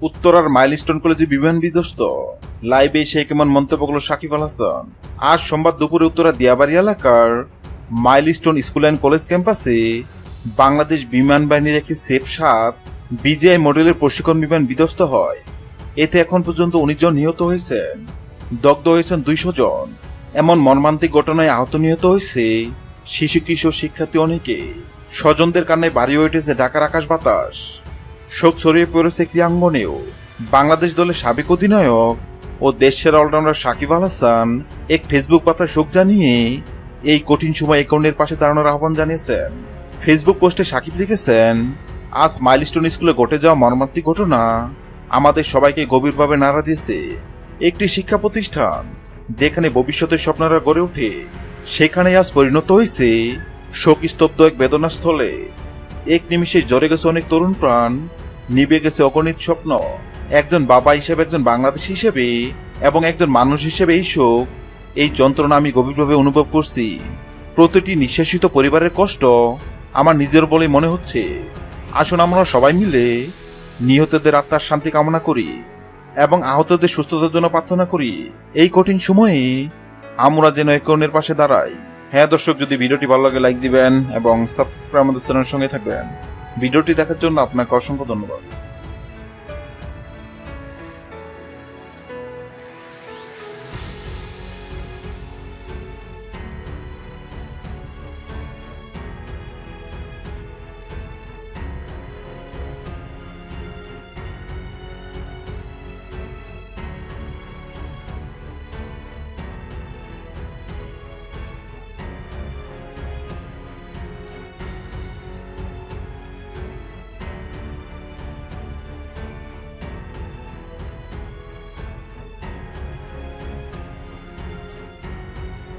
উত্তরার মাইলস্টোন কলেজে বিমান বিধ্বস্ত। লাইভে এসে কেমন মন্তব্য করল সাকিব আল হাসান। আজ সোমবার দুপুরে উত্তরা দিয়াবাড়ি এলাকার মাইলস্টোন স্কুল অ্যান্ড কলেজ ক্যাম্পাসে বাংলাদেশ বিমান বাহিনীর একটি সেফ 7 বিজিআই মডেলের প্রশিক্ষণ বিমান বিধ্বস্ত হয়। এতে এখন পর্যন্ত 19 জন নিহত হয়েছেন, দগ্ধ হয়েছেন 200 জন। এমন মর্মান্তিক ঘটনায় আহত নিহত হয়েছে শিশু কিশোর শিক্ষার্থী অনেকে। স্বজনদের কারণে বাড়িয়ে উঠেছে ঢাকার আকাশ বাতাস। শোক ছড়িয়ে পড়েছে ক্রীড়াঙ্গনেও। বাংলাদেশ দলের সাবেক অধিনায়ক ও দেশের অলরাউন্ডার সাকিব আল হাসান এক ফেসবুক বার্তায় শোক জানিয়ে এই কঠিন সময় একর্ণের পাশে দাঁড়ানোর আহ্বান জানিয়েছেন। ফেসবুক পোস্টে সাকিব লিখেছেন, আজ মাইলস্টোন স্কুলে ঘটে যাওয়া মর্মান্তিক ঘটনা আমাদের সবাইকে গভীরভাবে নাড়া দিয়েছে। একটি শিক্ষা প্রতিষ্ঠান যেখানে ভবিষ্যতের স্বপ্নরা গড়ে ওঠে, সেখানে আজ পরিণত হয়েছে শোকস্তব্ধ এক বেদনাস্থলে। এক নিমিষে জ্বরে গেছে অনেক তরুণ প্রাণ, নিভে গেছে অগণিত স্বপ্ন। একজন বাবা হিসেবে, একজন বাংলাদেশী হিসেবে এবং একজন মানুষ হিসেবে এই শোক, এই যন্ত্রণা আমি গভীরভাবে অনুভব করছি। প্রতিটি নিঃশেষিত পরিবারের কষ্ট আমার নিজের বলে মনে হচ্ছে। আসুন আমরা সবাই মিলে নিহতদের আত্মার শান্তি কামনা করি এবং আহতদের সুস্থতার জন্য প্রার্থনা করি। এই কঠিন সময়ে আমরা যেন একর্ণের পাশে দাঁড়াই। হ্যাঁ দর্শক, যদি ভিডিওটি ভালো লাগে লাইক দিবেন এবং সাবস্ক্রাইব আমাদের চ্যানেলের সঙ্গে থাকবেন। ভিডিওটি দেখার জন্য আপনাকে অসংখ্য ধন্যবাদ।